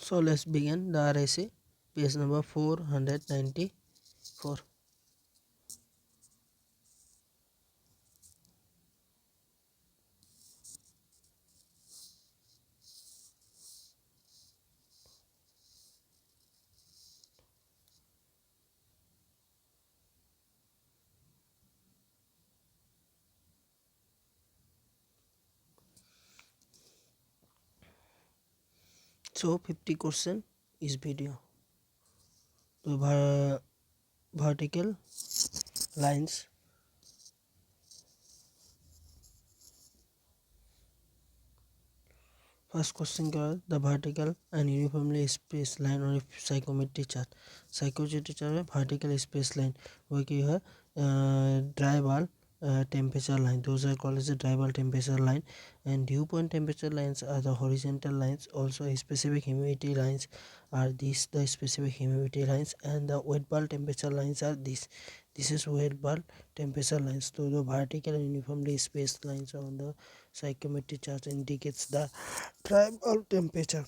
So let's begin the RIC, page number 494. So 50 question is video. The vertical lines. First question क्या the vertical and uniformly spaced line on a psychometric chart. Psychometric chart में vertical space line वो क्या है dry bulb temperature line. Those are called as the dry bulb temperature line, and dew point temperature lines are the horizontal lines. Also specific humidity lines are these, the specific humidity lines, and the wet bulb temperature lines are these. This is wet bulb temperature lines. So the vertical and uniformly spaced lines on the psychometric chart indicates the dry bulb temperature.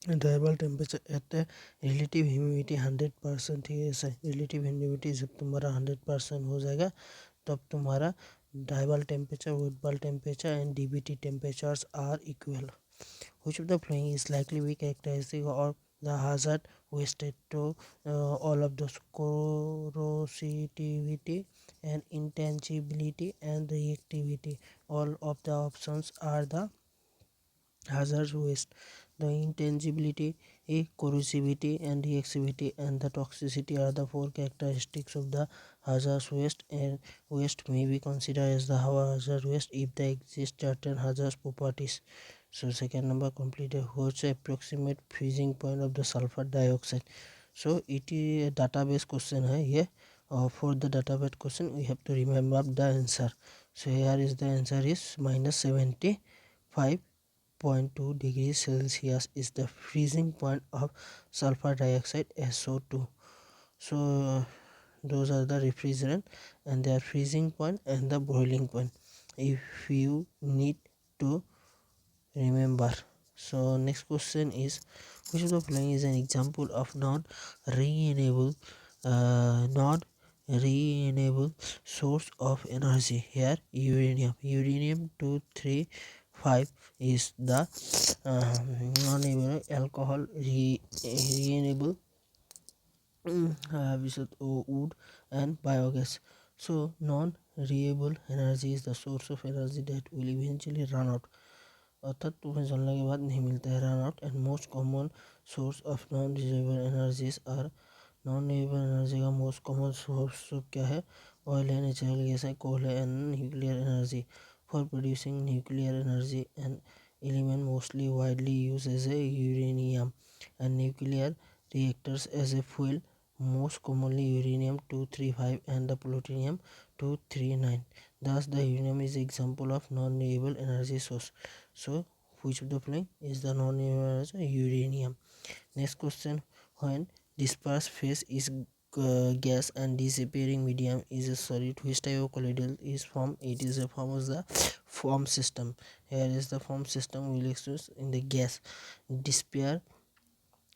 Dry bulb temperature at a relative humidity 100% ही ऐसा है. relative humidity जब तुम्हारा 100% हो जाएगा तब तुम्हारा dry bulb temperature, wet bulb temperature and DBT temperatures are equal. Which of the following is likely to be characteristic of the hazard wasted to all of those corrosivity and intangibility and reactivity? All of the options are the hazard waste. The intangibility, corrosivity and reactivity and the toxicity are the four characteristics of the hazardous waste, and waste may be considered as the hazardous waste if they exist certain hazardous properties. So second number completed. What's the approximate freezing point of the sulfur dioxide? So it is a database question है ये, for the database question we have to remember the answer. So here is the answer is -75.2 degrees Celsius is the freezing point of sulfur dioxide SO2. So those are the refrigerant and their freezing point and the boiling point if you need to remember. So next question is, which of the following is an example of non-renewable source of energy? Here uranium 235 is the non-renewable alcohol, renewable wood and biogas. So non-renewable energy is the source of energy that will eventually run out, अर्थात तुम्हें जलने के बाद नहीं मिलता है, run out. And most common source of non renewable energies are, non renewable energy का most common source क्या है? ऑयल है, नेचुरल गैस है, कोल है, and nuclear energy. For producing nuclear energy and element mostly widely use as a uranium and nuclear reactors as a fuel, most commonly uranium 235 and the plutonium 239. Thus the uranium is example of non-renewable energy source. So which of the following is the non-renewable energy? Uranium. Next question, when dispersed phase is gas and disappearing medium is a solid, which type of colloidal is formed? It is a form of the form system. Here is the form system we will use in the gas. Despair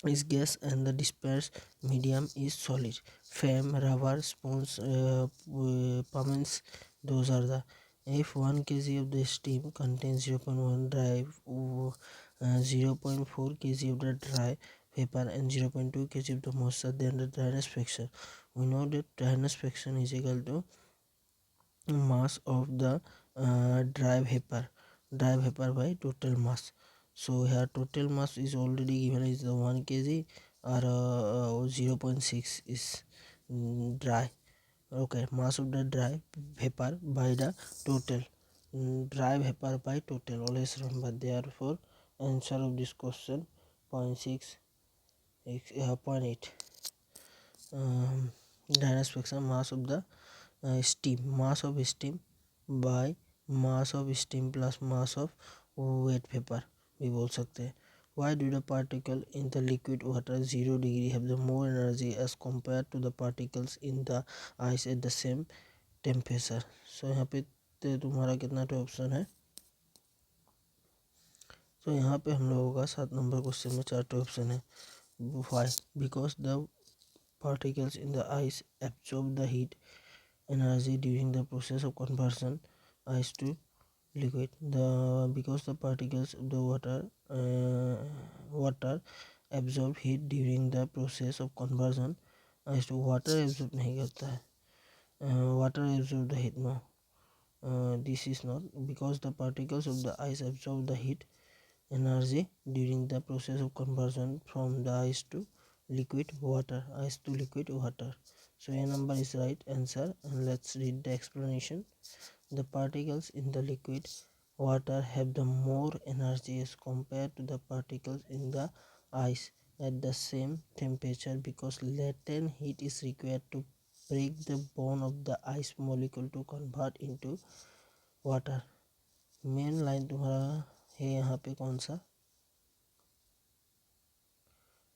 is gas and the dispersed medium is solid. Flame, rubber, sponge, pumice, those are the. If 1 kg of the steam contains 0.1 dry, 0.4 kg of the dry vapor and 0.2 kg of the moisture, then the dryness fraction. We know that dryness fraction is equal to mass of the dry vapor by total mass. So here total mass is already given as the 1 kg or 0.6 is dry. Okay, mass of the dry vapor by the total dry vapor by total, always remember. Therefore answer of this question 0.6 0.8. Dryness fraction, mass of the steam, mass of steam by mass of steam plus mass of wet vapor भी बोल सकते हैं. Why do the particle in the liquid water 0 degree have the more energy as compared to the particles in the ice at the same temperature? So यहाँ पे तुम्हारा कितना option है? तो यहाँ पे हम लोगों का 7 नंबर क्वेश्चन में 4 ऑप्शन है। Why? Because the particles in the ice absorb the heat energy during the process of conversion ice to liquid. Because the particles of the water absorb heat during the process of conversion ice to water absorb नहीं करता है, water absorb the heat, no, this is not. Because the particles of the ice absorb the heat energy during the process of conversion from the ice to liquid water, ice to liquid water. So a number is right answer, and let's read the explanation. The particles in the liquid water have the more energy as compared to the particles in the ice at the same temperature, because latent heat is required to break the bond of the ice molecule to convert into water. Main line तुम्हारा है यहाँ पे कौन सा?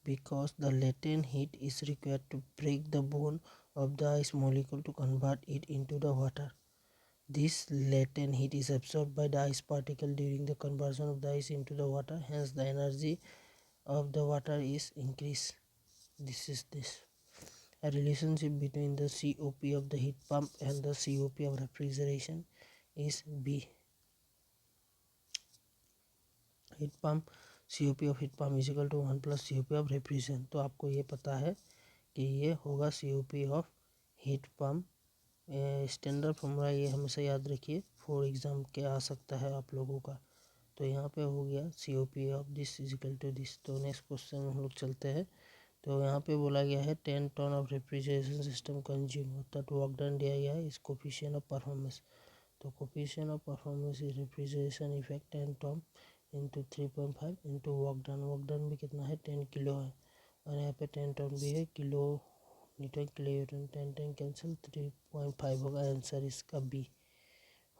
Because the latent heat is required to break the bond of the ice molecule to convert it into the water. This latent heat is absorbed by the ice particle during the conversion of the ice into the water. Hence, the energy of the water is increased. This is this. A relationship between the COP of the heat pump and the COP of refrigeration is B. Heat pump, COP of heat pump is equal to 1 plus COP of refrigeration. तो आपको ये पता है कि ये होगा COP of heat pump. Standard formula ये हमेशा याद रखिए, फॉर एग्ज़ाम के आ सकता है आप लोगों का। तो यहाँ पे हो गया COP of this is equal to this. तो नेक्स्ट क्वेश्चन में हम लोग चलते हैं। तो यहाँ पे बोला गया है 10 ton of refrigeration system consume, अर्थात वर्क डन दिया गया है, इस कोफिशिएंट ऑफ परफॉर्मेंस। तो coefficient of performance is refrigeration effect 10 ton into 3.5 into work done भी कितना है 10 किलो है, और यहाँ पे 10 टन भी है, kilo Newton kilo Newton, 10 cancel 3.5 होगा, आंसर इसका बी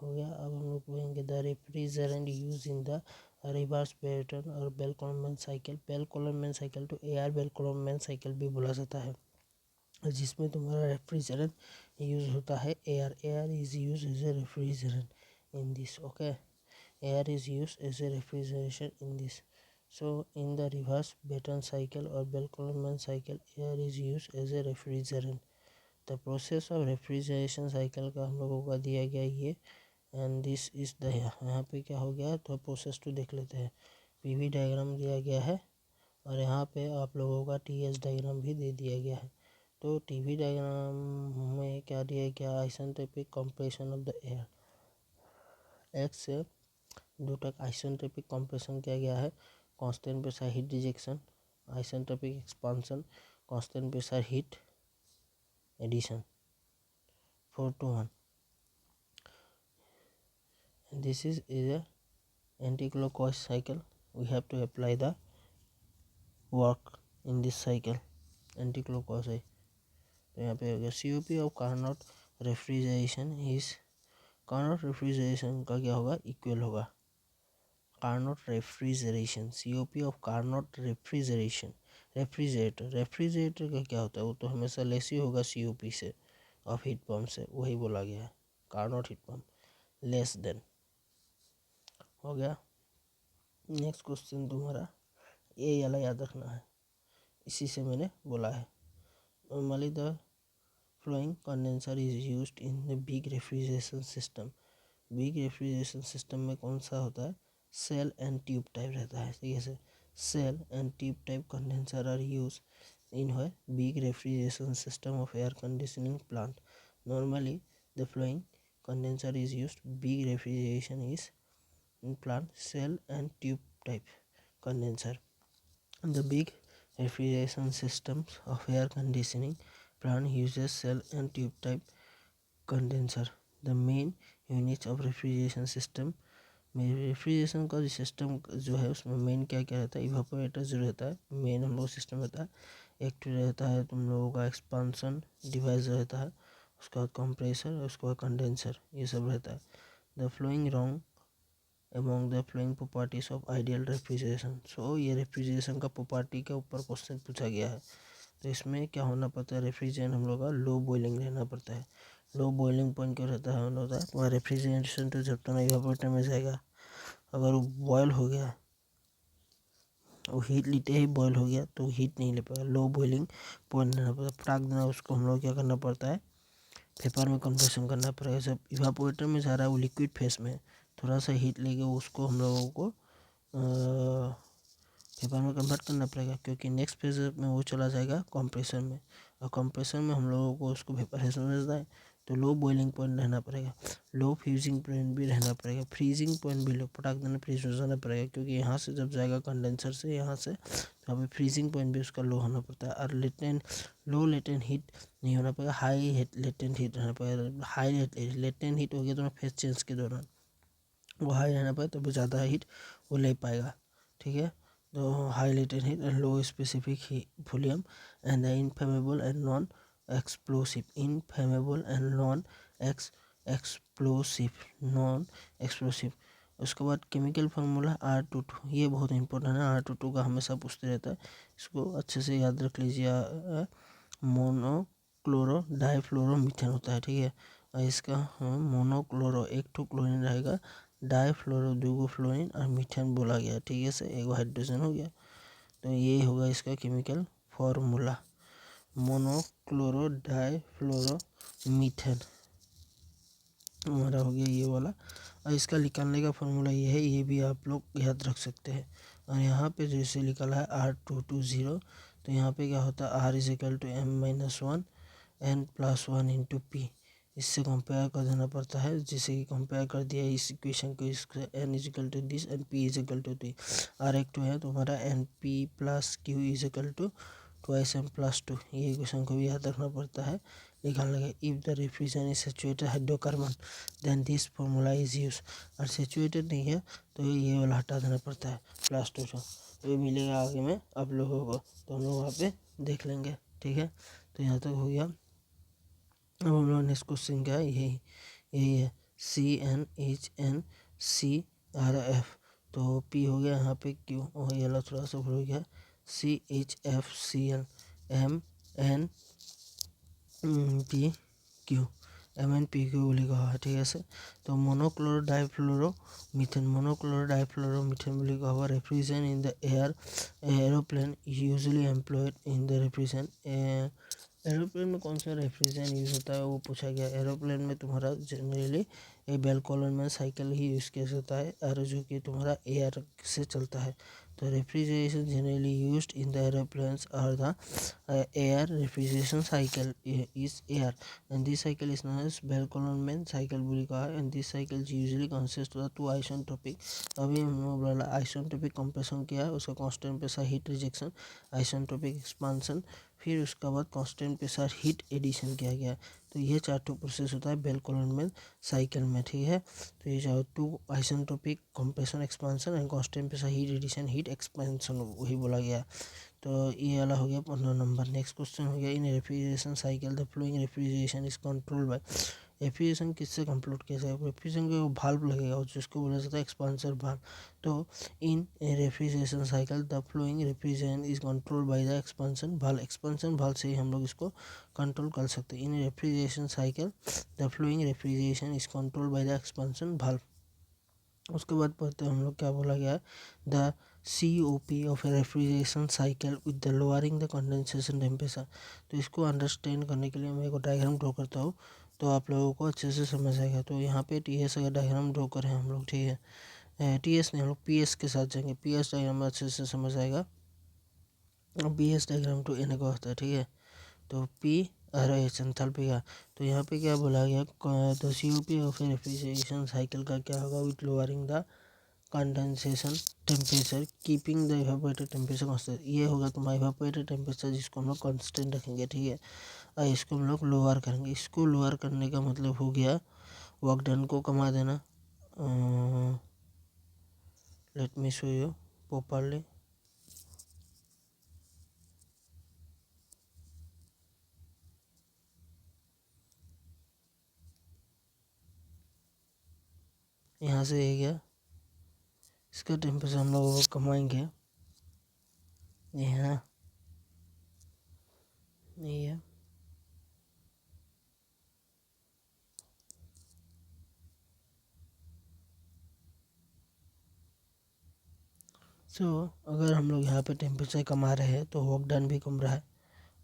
हो गया। अब हम लोग पढ़ेंगे the refrigerant use in the reverse pattern और Bell Coleman cycle. Bell Coleman cycle तो एआर बेल कॉलमैन साइकिल भी बोला जाता है, जिसमें तुम्हारा रेफ्रिजरेंट यूज होता है air. Air is use as a refrigerant in this, okay, air is used as a refrigeration in this. So in the reverse Brayton cycle or Bell-Coleman cycle, air is used as a refrigerant. The process of refrigeration cycle का हम लोगों का दिया गया ये, and this is the यहाँ पे क्या हो गया, तो प्रोसेस टू देख लेते हैं। पीवी डायग्राम दिया गया है और यहाँ पे आप लोगों का टीएस डायग्राम भी दे दिया गया है। तो टीवी डायग्राम में क्या दिया गया, isentropic compression of the air, एक से दो तक आइसेंट्रोपिक कंप्रेशन किया गया है, constant pressure heat rejection, isentropic expansion, constant pressure heat addition, 4 to 1. This is a anti-clockwise cycle. We have to apply the work in this cycle, anti-clockwise है। तो यहाँ पे हो गया COP of Carnot refrigeration is, Carnot refrigeration का क्या होगा, equal होगा Carnot refrigeration, COP of Carnot refrigeration, refrigerator का क्या होता है, वो तो हमेशा लेस ही होगा COP से, ऑफ हीट पम्प से, वही बोला गया है, Carnot heat pump less than, हो गया। नेक्स्ट क्वेश्चन तुम्हारा ये वाला याद रखना है, इसी से मैंने बोला है। Normally the flowing condenser is used in the big refrigeration system. Big refrigeration system में कौन सा होता है, सेल एंड ट्यूब टाइप रहता है, ठीक है। Shell and tube type condenser are use in है big refrigeration system of air conditioning plant. Normally the flowing condenser is used, big refrigeration is in plant cell and tube type condenser. The big refrigeration systems of air conditioning plant uses cell and tube type condenser. The main units of refrigeration system में refrigeration का system जो है उसमें main क्या क्या रहता है, evaporator जो रहता है मेन हम लोग सिस्टम रहता है, एक तो रहता है तुम लोगों का एक्सपांसन डिवाइस रहता है, उसके बाद कंप्रेसर, उसके बाद कंडेंसर, ये सब रहता है। The flowing wrong among the flowing properties of ideal refrigeration. So ये रेफ्रिजरेशन का प्रॉपर्टी के ऊपर क्वेश्चन पूछा गया है। तो इसमें क्या होना पड़ता है, रेफ्रिजरेंट हम लोग का लो बॉइलिंग रहना पड़ता है। लो बॉइलिंग पॉइंट क्या रहता है, होता है तुम्हारा रेफ्रिजरेशन तो जब तक इवापोरेटर में जाएगा, अगर वो बॉयल हो गया वो हीट लेते ही बॉयल हो गया तो हीट नहीं ले पाएगा, लो बॉइलिंग पॉइंट लेना पड़ेगा। फटाक देना उसको हम लोग क्या करना पड़ता है, पेपर में कन्वर्सन करना पड़ेगा। जब इवापोरेटर में जा रहा है वो लिक्विड फेस में, थोड़ा सा हीट लेके उसको हम लोगों को पेपर में कन्वर्ट करना पड़ेगा, क्योंकि नेक्स्ट फेज में वो चला जाएगा कंप्रेशन में, और कंप्रेशन में हम लोगों को उसको वेपराइजेशन में जाए तो लो बॉइलिंग पॉइंट रहना पड़ेगा, लो फ्रीजिंग पॉइंट भी रहना पड़ेगा, फ्रीजिंग पॉइंट भी लो पटाख देना फ्रीज हो जाना पड़ेगा, क्योंकि यहाँ से जब जाएगा कंडेंसर से यहाँ से तो हमें फ्रीजिंग पॉइंट भी उसका लो होना पड़ता है। और लो लेटेंट हीट नहीं होना पड़ेगा, हाई लेटेंट हीट रहना पड़ेगा। हाई लेटेंट हीट हो गया तो फेज चेंज के दौरान वो हाई रहना पड़ेगा, तो ज़्यादा हीट वो ले पाएगा, ठीक है। तो high latent heat and low specific volume and the inflammable and non explosive, inflammable and non explosive. उसके बाद केमिकल फार्मूला R22, ये बहुत इंपॉर्टेंट है, R22 का हमेशा पूछते रहता है, इसको अच्छे से याद रख लीजिए। मोनोक्लोरो डाइफ्लोरोमीथेन होता है, ठीक है। और इसका मोनोक्लोरो एक ठो क्लोरीन रहेगा, डाइफ्लोरो दूगो फ्लोरीन और मीथेन बोला गया, ठीक है से एक हाइड्रोजन हो गया। तो ये होगा इसका केमिकल फॉर्मूला, मोनोक्लोरो डाइफ्लोरो मीथेन हमारा हो गया ये वाला। और इसका निकालने का फॉर्मूला ये है, ये भी आप लोग याद रख सकते हैं। और यहाँ पे जैसे निकला है R220, तो यहाँ पे क्या होता है R=M-1 N+1 × P, इससे कंपेयर कर देना पड़ता है, जैसे कि कंपेयर कर दिया इस इक्वेशन को इससे N=this एंड P=2, R एक है तो हमारा Np+Q=2 2m+2, ये इक्वेशन को भी याद रखना पड़ता है निकालने का। If the refrigerant is saturated hydrocarbon then this formula is use, और सैचुरेटेड नहीं है तो ये वाला हटा देना पड़ता है +2, तो ये मिलेगा आगे में आप लोगों को, तो हम लोग वहाँ पे देख लेंगे, ठीक है। तो यहाँ तक हो गया। अब हम लोग नेक्स्ट क्वेश्चन क्या है, यही है CnHnCrF, तो P हो गया यहाँ पे Q, और ये वाला थोड़ा सा भूल गया CHFCl MnPQ बोले कहा है, ठीक है से। तो मोनोक्लोरो डाइफ्लोरोमीथेन बोले कहा हुआ refrigerant in the aeroplane usually employed in the refrigerant. Aeroplane में कौन सा रेफ्रिजरेंट यूज़ होता है वो पूछा गया। एरोप्लेन में तुम्हारा जनरली एक बेलकोलन साइकिल ही यूज़ किया जाता है, और जो कि तुम्हारा एयर से चलता है। तो refrigeration generally used in the aeroplanes are the air refrigeration cycle is air, and this cycle is known as Bell-Coleman cycle बोली कहा है, and this cycle usually consists of two isentropic, अभी हम लोग बोला isentropic compression किया है, उसका constant pressure heat rejection, isentropic expansion, फिर उसका बाद कांस्टेंट प्रेशर हीट एडिशन किया गया। तो ये चारों प्रोसेस होता है बेल-कोलन साइकिल में, ठीक है। तो ये चारों two isentropic compression expansion and constant pressure heat addition heat expansion वही बोला गया। तो ये वाला हो गया 15 नंबर। नेक्स्ट क्वेश्चन हो गया in refrigeration cycle the flowing refrigeration is control by, refrigeration किससे कंट्रोल किया जाएगा, रेफ्रिजरेशन को भाल्व लगेगा और जिसको बोला जाता है एक्सपांसर भाल्व। तो in refrigeration cycle the flowing refrigeration is control by the expansion valve, expansion valve से ही हम लोग इसको कंट्रोल कर सकते हैं। In refrigeration cycle the flowing refrigeration is control by the expansion valve. उसके बाद पढ़ते हैं हम लोग क्या बोला गया है, the COP of A refrigeration cycle with the lowering the condensation temperature. तो इसको अंडरस्टैंड करने के लिए मैं एक डायग्राम ड्रॉ करता हूँ, तो आप लोगों को अच्छे से समझ आएगा। तो यहाँ पे TS का डायग्राम ड्रॉ करें हम लोग, ठीक है। TS नहीं, हम लोग PS के साथ जाएंगे, PS डायग्राम में अच्छे से समझ आएगा। BS डायग्राम टू N का होता है, ठीक है। तो P और H एंथैल्पी का, तो यहाँ पे क्या बोला गया, तो COP of A refrigeration cycle का क्या होगा, with lowering the condensation temperature keeping the evaporated temperature constant, ये होगा तुम्हारा इवेपोरेटेड टेम्परेचर जिसको हम लोग कांस्टेंट रखेंगे, ठीक है। और इसको हम लोग लोअर करेंगे, इसको लोअर करने का मतलब हो गया वर्क डन को कमा देना। Let me show you properly. यहाँ से ये गया, इसका टेम्परेचर हम लोग कमाएंगे, यहाँ ये है। सो अगर हम लोग यहाँ पे टेम्परेचर कमा रहे हैं तो वर्क डन भी कम रहा है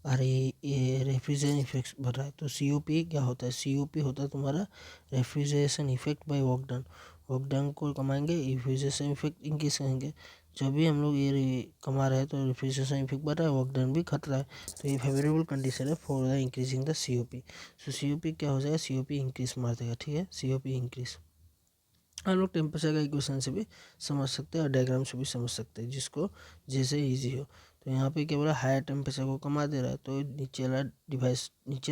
और ये रेफ्रिजरेशन इफेक्ट बढ़ रहा है। तो COP क्या होता है? COP होता है तुम्हारा refrigeration effect by work done को कमाएंगे, रेफ्रिजरेशन इफेक्ट इंक्रीज करेंगे। जब भी हम लोग ये कमा रहे हैं तो रेफ्रिजरेशन इफेक्ट बढ़ रहा है, वर्क डन भी खतरा है। तो ये फेवरेबल कंडीशन है for the increasing the COP। So COP क्या हो जाएगा? COP इंक्रीज मार देगा, ठीक है, COP इंक्रीज। हम लोग टेम्परेचर का इक्वेशन से भी समझ सकते हैं और डायग्राम से भी समझ सकते हैं, जिसको जैसे इजी हो। तो यहाँ पे क्या बोला? हायर टेम्परेचर को कमा दे रहा है, तो नीचे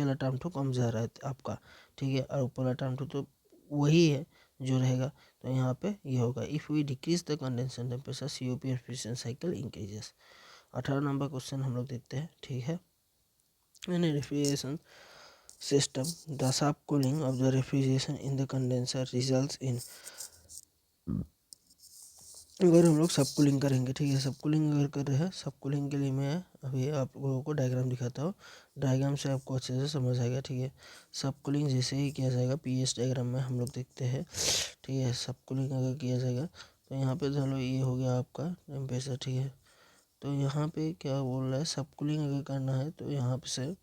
वाला टर्म तो कम जा रहा है आपका, ठीक है, और ऊपर वाला टर्म तो वही है जो रहेगा। तो यहाँ पे ये होगा, if we decrease the condensation temperature COP refrigeration cycle increases. 18 number question हम लोग देखते हैं, ठीक है। In refrigeration system, the subcooling of the refrigeration in the condenser results in। अगर हम लोग सब कूलिंग करेंगे, ठीक है, सब कूलिंग अगर कर रहे हैं, सब कूलिंग के लिए मैं अभी आप लोगों को डायग्राम दिखाता हूँ। डायग्राम से आपको अच्छे से समझ आएगा, ठीक है। सब कूलिंग जैसे ही किया जाएगा PS डायग्राम में हम लोग देखते हैं, ठीक है। सब कूलिंग अगर किया जाएगा तो यहाँ पे चलो ये हो गया आपका टेम्परेचर, ठीक है। तो यहाँ पे क्या बोल रहा है? सब कूलिंग अगर करना है तो यहाँ पे से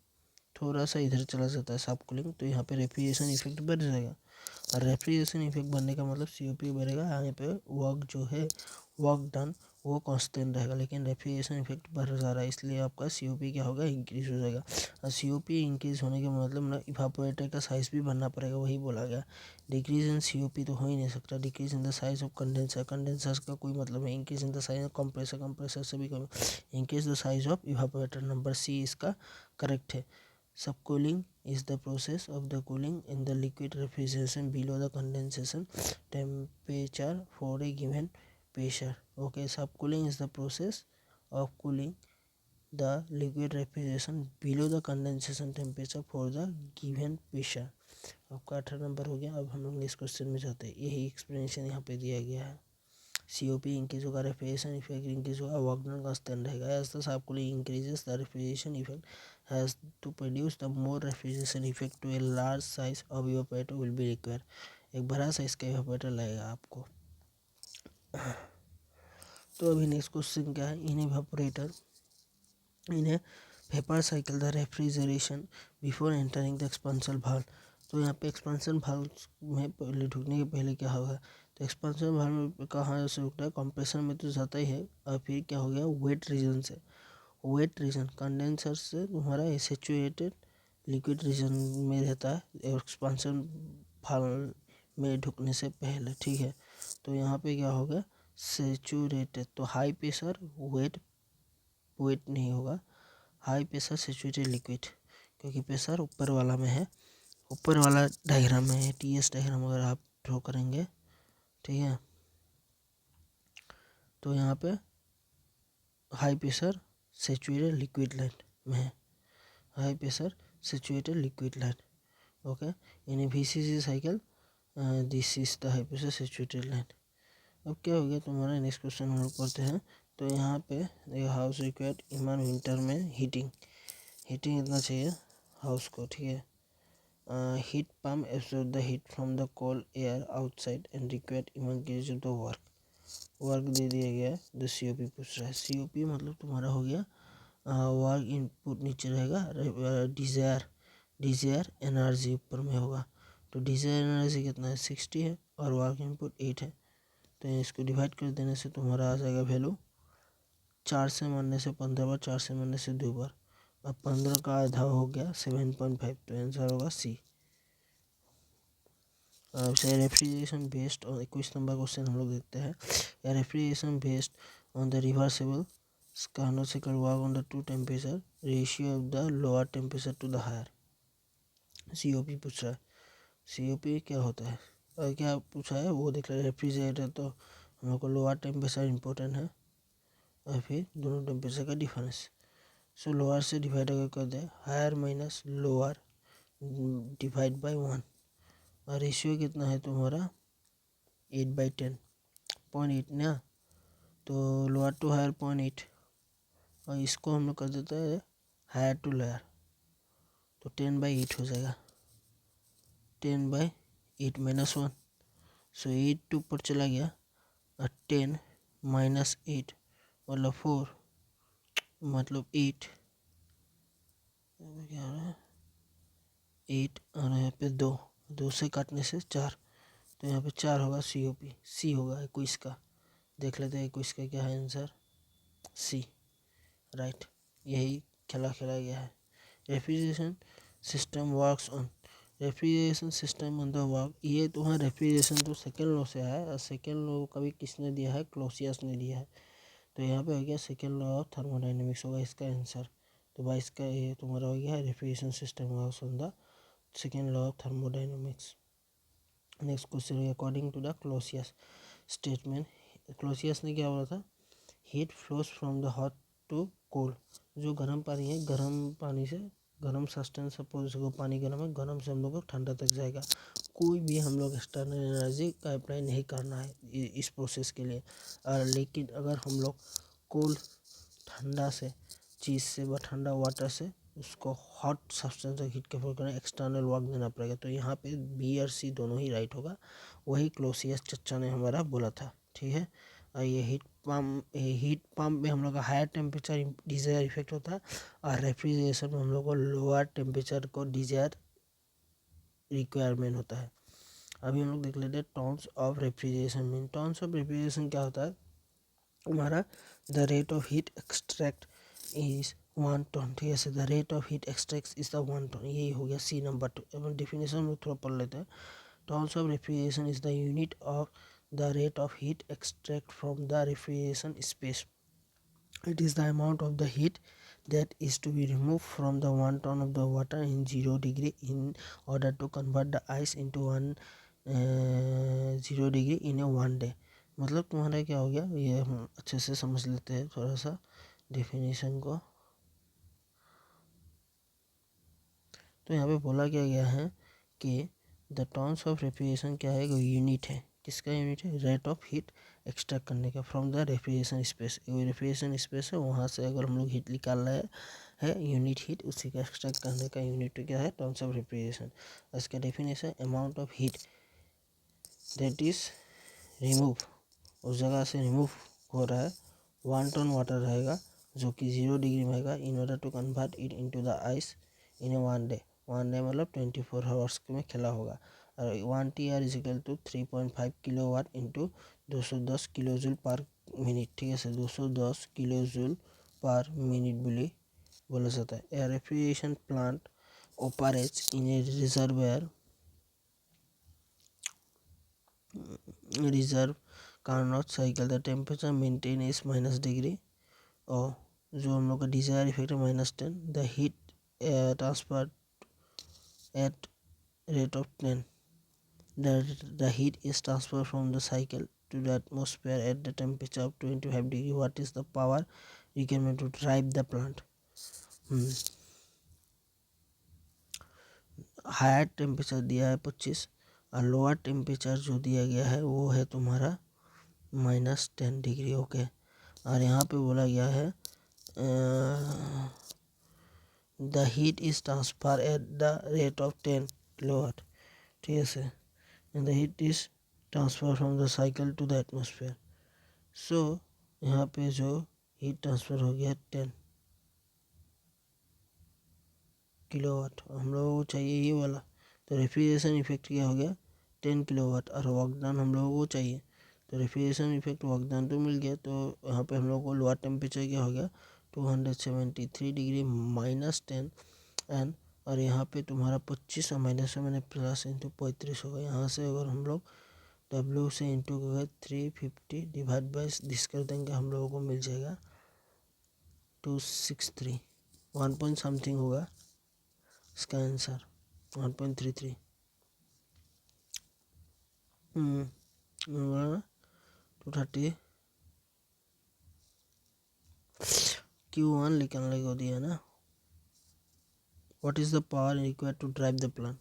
थोड़ा सा इधर चला जाता है सब कूलिंग, तो यहाँ पे रेफ्रिजरेशन इफेक्ट बढ़ जाएगा। और रेफ्रिजरेशन इफेक्ट बढ़ने का मतलब COP बढ़ेगा। यहाँ पे वर्क जो है, वर्क डन, वो कांस्टेंट रहेगा, लेकिन रेफ्रिजरेशन इफेक्ट बढ़ जा रहा है, इसलिए आपका COP क्या होगा? इंक्रीज हो जाएगा। और COP इंक्रीज होने के मतलब ना इवापोरेटर का साइज भी बढ़ना पड़ेगा, वही बोला गया। डिक्रीज इन COP तो हो ही नहीं सकता। Decrease in the size of condenser, condenser का कोई मतलब नहीं। Increase in the size of compressor, compressor से भी कम। Increase the size of evaporator, number C इसका करेक्ट है। Subcooling is the process of the cooling in the liquid refrigeration below the condensation temperature for a given pressure. Okay, subcooling is the process of cooling the liquid refrigeration below the condensation temperature for the given pressure. आपका 18 number हो गया। अब हम लोग next question में जाते हैं। यही एक्सप्लेनेशन यहाँ पे दिया गया है। COP इंक्रीज होगा, रेफ्रिजरेशन इफेक्ट इंक्रीज होगा, वर्क डन कांस्टेंट रहेगा। As the subcooling increases the refrigeration effect has to produce the more refrigeration effect to a large size of evaporator will be require. एक बड़ा size का evaporator लगेगा आपको। तो अभी next question क्या है? In evaporator in a vapour cycle the refrigeration before entering the expansion valve. तो यहाँ पे एक्सपेंशन भाल्व में पहले ढुकने के पहले क्या होगा? तो एक्सपेंशन भाल्व में कहाँ से रुकता है? कंप्रेसर में तो जाता ही है, और फिर क्या हो गया? वेट रीजन से, वेट रीजन कंडेंसर से तुम्हारा सैचुरेटेड लिक्विड रीजन में रहता है एक्सपेंशन भाल्व में ढुकने से पहले, ठीक है। तो यहाँ पे क्या होगा? सैचुरेटेड, तो हाई प्रेशर वेट, वेट नहीं होगा, हाई प्रेशर सैचुरेटेड लिक्विड, क्योंकि प्रेशर ऊपर वाला में है, ऊपर वाला डायग्राम में है। TS डायग्राम अगर आप ड्रॉ करेंगे, ठीक है, तो यहाँ पे high pressure saturated liquid line में है, high pressure saturated liquid line. Okay, in A VCC cycle this is the high pressure saturated line. अब क्या हो गया तुम्हारा? नेक्स्ट क्वेश्चन हम लोग पढ़ते हैं। तो यहाँ पे हाउस रिक्वायर्ड इन विंटर में हीटिंग इतना चाहिए हाउस को, ठीक है। Heat pump absorb the heat from the cold air outside and required even the work दे दिया गया है। द COP पूछ रहा है। COP मतलब तुम्हारा हो गया वर्क इनपुट नीचे रहेगा, डिज़ायर एनर्जी ऊपर में होगा। तो डिज़ायर एनर्जी कितना है? 60 है, और वर्क इनपुट 8 है। तो इसको डिवाइड कर देने से तुम्हारा आ जाएगा वैल्यू 4 से मारने से 15 बार, 4 से मारने से 2 बार। अब 15 का आधा हो गया 7.5, तो आंसर होगा C। Refrigeration based on 21 number question हम लोग देखते हैं। Refrigeration based on the reversible Carnot cycle work on the two temperature ratio of the lower temperature to the higher। COP पूछ रहा है। COP क्या होता है और क्या पूछा है वो देख रहे। रेफ्रिजरेटर तो हम लोग को लोअर टेम्परेचर इंपॉर्टेंट है, और फिर दोनों टेम्परेचर का डिफरेंस। सो लोअर से डिवाइड अगर कर दे, higher minus lower divide by 1, और रेशियो कितना है तुम्हारा 8/10, 0.8 ना। तो लोअर टू हायर 0.8, और इसको हम लोग कर देते हैं हायर टू लोअर, तो 10/8 हो जाएगा, 10/8 -1। सो 8 ऊपर चला गया, और 10 - 8 मतलब 4 मतलब 8, क्या आ रहा है 8 और यहाँ पे 2 से काटने से 4, तो यहाँ पे 4 होगा, COP सी होगा 21 का। देख लेते हैं 21 का क्या है आंसर, सी, राइट। यही खेला गया है। Refrigeration system works on, refrigeration system on the work, ये तुम्हारा रेफ्रिजरेशन तो सेकेंड लॉ से है, और सेकेंड लॉ कभी किसने दिया है, क्लॉसियस ने दिया है। तो यहाँ पे हो गया सेकेंड लॉ ऑफ थर्मोडाइनमिक्स होगा इसका आंसर। तो भाई इसका ये तुम्हारा हो गया refrigeration system works on the second law of thermodynamics. Next question है according to the Clausius statement, Clausius ने क्या बोला था, heat flows from the hot to cold, जो गर्म पानी है, गर्म पानी से गर्म सब्सटेंस, सपोज को पानी गर्म है, गर्म से हम लोग को ठंडा तक जाएगा। कोई भी हम लोग एक्सटर्नल एनर्जी का अप्लाई नहीं करना है इस प्रोसेस के लिए। और लेकिन अगर हम लोग कोल्ड ठंडा से चीज़ से व ठंडा वाटर से उसको हॉट सब्सटेंस तक हीट कैप्चर करना, एक्सटर्नल वर्क देना पड़ेगा। तो यहाँ पे बी और सी दोनों ही राइट होगा, वही क्लॉसियस चच्चा ने हमारा बोला था, ठीक है। और ये हीट पम्प में हम लोग का हायर टेम्परेचर डिजायर इफेक्ट होता है, और रेफ्रिजरेशन में हम लोग को लोअर टेम्परेचर को डिजायर रिक्वायरमेंट होता है। अभी हम लोग देख लेते हैं टर्म्स ऑफ रेफ्रिजरेशन में। टर्म्स ऑफ रेफ्रिजरेशन क्या होता है हमारा, the rate of heat extract is 1 ton, ठीक है। The rate of heat extract is the 1 ton, यही हो गया सी नंबर 2। अब डिफिनेशन में थोड़ा पढ़ लेते हैं। Terms of refrigeration is the unit of the rate of heat extract from the refrigeration space. It is the amount of the heat that is to be removed from the 1 ton of the water in 0 degree in order to convert the ice into 0 degree in a 1 day। मतलब तुम्हारा क्या हो गया, ये हम अच्छे से समझ लेते हैं थोड़ा सा डेफिनेशन को। तो यहाँ पे बोला क्या गया है कि द टर्म्स ऑफ रेफ्रिजरेशन क्या है, यूनिट है, किसका यूनिट है, रेट ऑफ हीट एक्सट्रैक्ट करने का from the refrigeration space. Refrigeration space है, वहाँ से अगर हम लोग हीट निकाल रहे हैं यूनिट हीट, उसी का एक्सट्रैक्ट करने का यूनिट क्या है, टर्म्स ऑफ रेफ्रिजरेशन। इसका definition amount of heat that is remove, उस जगह से रिमूव हो रहा है, 1 टन वाटर रहेगा जो कि 0 डिग्री में रहेगा, in order to convert it into the ice in a 1 day. 1 day मतलब 24 आवर्स में खेला होगा। और 1 TR is equal to 3.5 kilowatt into 210 kilo joule per minute, ठीक है sir, 210 kilo joule per minute बोला जाता है। A refrigeration plant operates in a reversed Carnot cycle, the temperature maintain is -degree, और जो हम लोग का डिजायर इफेक्ट है -10, the heat transfer at rate of 10, the heat is transferred from the cycle to the atmosphere at the temperature of 25 degree. What is the power requirement to drive the plant? Higher temperature दिया है 25, और lower temperature जो दिया गया है वो है तुम्हारा -10 डिग्री, ओके। और यहाँ पे बोला गया है the heat is transfer at the rate of 10 kilowatt, ठीक है sir, and the heat is transferred from the cycle to the atmosphere. So यहाँ पे जो हीट ट्रांसफ़र हो गया 10 किलोवाट, हम लोगों को चाहिए ये वाला, तो रेफ्रिजरेशन इफेक्ट क्या हो गया 10 किलोवाट, और वर्कडन हम लोगों को चाहिए, तो रेफ्रिजरेशन इफेक्ट वर्कडन तो मिल गया। तो यहाँ पे हम लोग को लोअर टेम्परेचर क्या हो गया 273 डिग्री -10 एंड, और यहाँ पे तुम्हारा 25 और माइनस में मैंने प्लस इंटू 35 होगा। यहाँ से अगर हम लोग W से इंटू कर 350 डिवाइड बाई दिस कर देंगे, हम लोगों को मिल जाएगा 263, 1 पॉइंट समथिंग होगा इसका आंसर, 1.33। 230 Q1 निकालने को दिया ना। What is the power required to drive the plant,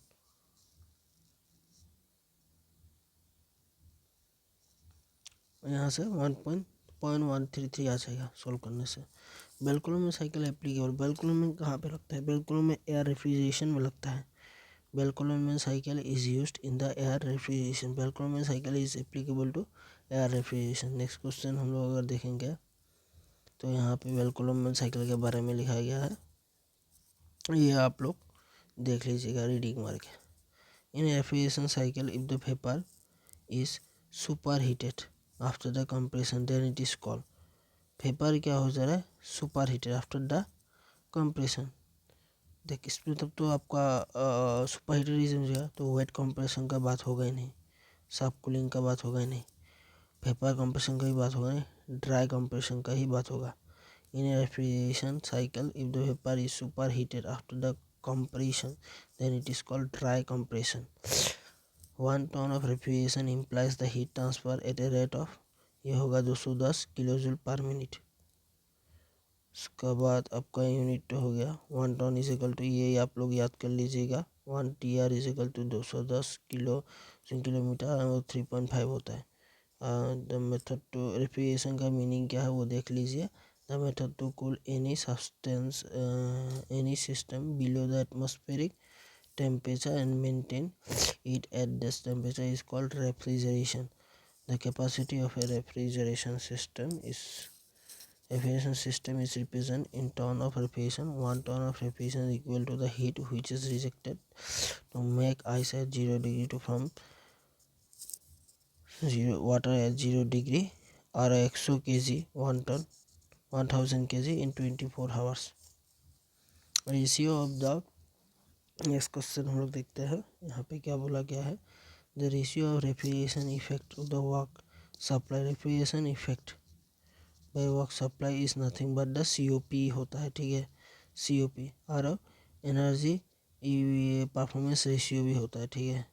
यहाँ से 1.133 आ जाएगा सॉल्व करने से। बेलकुलम साइकिल एप्लीकेबल, बेलकुलम कहाँ पे लगता है, बेलकुलम एयर रेफ्रिजरेशन में लगता है। Bell Coleman cycle is used in the air refrigeration, Bell Coleman cycle is applicable to air refrigeration. Next question हम लोग अगर देखेंगे तो यहाँ पे वेलकोलम साइकिल के बारे में लिखा गया है, ये आप लोग देख लीजिएगा रीडिंग मार के। In refrigeration cycle if the vapour is super heated after the compression then it is called. Vapour क्या हो जा रहा है, super heated after the compression. देख इसमें तब तो आपका सुपर हीटेड रीजन हो गया, तो वेट कंप्रेशन का बात होगा ही नहीं, सॉफ्ट कूलिंग का बात होगा ही नहीं, वेपर कंप्रेशन का ही बात होगा नहीं, ड्राई कंप्रेशन का ही बात होगा। In refrigeration cycle if the vapour is super heated after the compression then it is called dry compression. 1 ton of refrigeration implies the heat transfer at a rate of, ये होगा 210 kilojoule पर minute. उसके बाद आपका unit हो गया 1 ton is equal to, ये आप लोग याद कर लीजिएगा, 1 TR is equal to 210 kilometre और 3.5 होता है। द मेथड टू रेफ्रिजरेशन का मीनिंग क्या है वो देख लीजिए। The method to cool any substance, any system below the atmospheric temperature and maintain it at this temperature is called refrigeration. The capacity of a refrigeration system is represented in ton of refrigeration. 1 ton of refrigeration is equal to the heat which is rejected to make ice at 0 degree to from water at 0 degree or 100 kg 1 ton 1000 kg in 24 hours. Ratio of the, next question हम लोग देखते हैं यहाँ पे क्या बोला गया है। The ratio of refrigeration effect of the work supply, refrigeration effect by work supply is nothing but the COP होता है, ठीक है, COP और एनर्जी परफॉर्मेंस रेशियो भी होता है, ठीक है।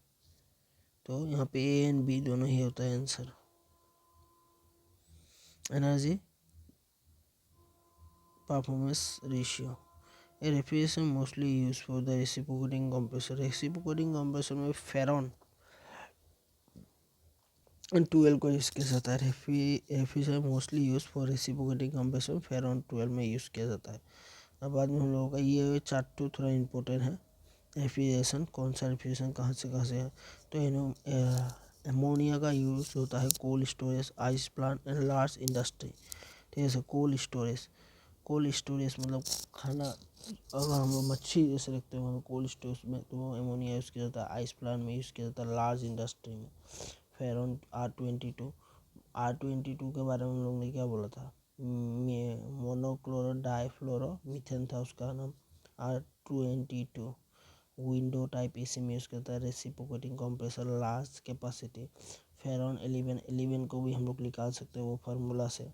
तो यहाँ पे A एंड B दोनों ही होता है answer. Energy performance ratio. A refrigeration mostly used for the reciprocating compressor. Reciprocating compressor में फेरॉन 12 को यूज़ किया जाता है। Refrigeration mostly use for reciprocating compressor freon 12 में यूज़ किया जाता है। अब बाद में हम लोगों का ये चार्ट टू थोड़ा इम्पोर्टेंट है। रेफ्रिजरेशन कौन सा रेफ्रिजरेशन कहाँ से है, तो एमोनिया का यूज़ होता है cold storage, ice plant and large industry, ठीक है। सर कोल्ड स्टोरेज मतलब खाना, अगर हम लोग मच्छी जैसे रखते हैं कोल्ड स्टोरेज में, तो वो एमोनिया यूज़ किया जाता है। आइस प्लांट में यूज़ किया जाता है, लार्ज इंडस्ट्री में। फेरॉन R22 के बारे में हम लोग ने क्या बोला था, मोनोक्लोरो डाइफ्लोरो मीथेन था उसका नाम। R22 विंडो टाइप AC में यूज़ करता है। Reciprocating compressor large capacity. Freon 11 को भी हम लोग निकाल सकते हैं वो फार्मूला से।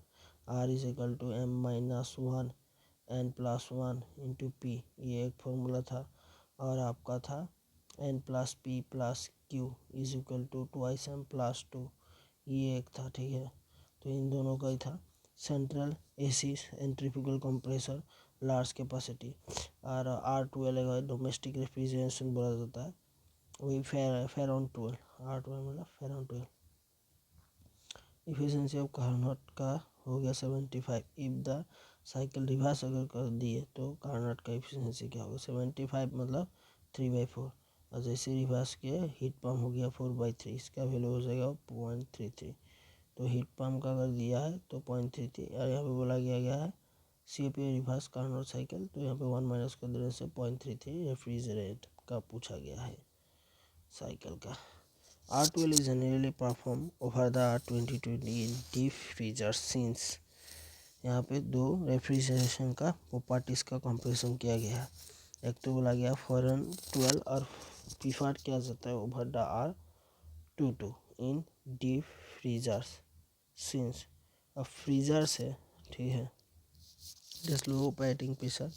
R is equal to M-1 N+1 into P, ये एक फार्मूला था। और आपका था N+P+Q is equal to 2M+2, ये एक था, ठीक है। तो इन दोनों का ही था। Central AC centrifugal compressor large capacity. और R12 डोमेस्टिक रेफ्रिजरेशन बोला जाता है, वही फेरॉन 12, R12 मतलब फेरॉन 12। इफिशिएंसी ऑफ कार्नोट का हो गया 75। इफ द साइकिल रिवर्स अगर कर दिए तो कार्नोट का इफिशिएंसी क्या होगा, 75 मतलब 3/4। और जैसे रिवर्स किया हीट पम्प हो गया 4/3, इसका वैल्यू हो जाएगा 0.33। तो हीट पम्प का अगर दिया है तो 0.33, और यहाँ पे बोला गया है COP रिवर्स कार्नोट साइकिल, तो यहाँ पे 1 माइनस कर देने से 0.33 रेफ्रिजरेट का पूछा गया है साइकिल का। R12 is generally performed over the R22 in deep freezer since, यहाँ पे दो रेफ्रिजरेशन का प्रॉपर्टीज का कंपैरिजन किया गया है। एक तो बोला गया फेरॉन 12 और प्रीफर्ड किया जाता है over the R22 in deep freezers since, अब फ्रीजर से, ठीक है, this low operating pressure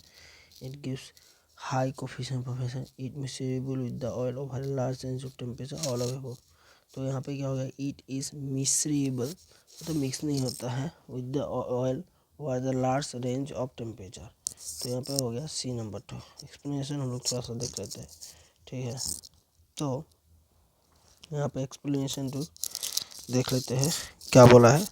it gives high coefficient profession it miscible with the oil over large range of temperature all of above. तो यहाँ पे क्या होगा, इट इज़ मिक्सेबल तो मिक्स नहीं होता है with the oil over the large range of temperature. तो यहाँ पे हो गया C नंबर 2। एक्सप्लेनेशन हम लोग थोड़ा सा देख लेते हैं, ठीक है। तो यहाँ पे एक्सप्लेनेशन 2 देख लेते हैं क्या बोला है।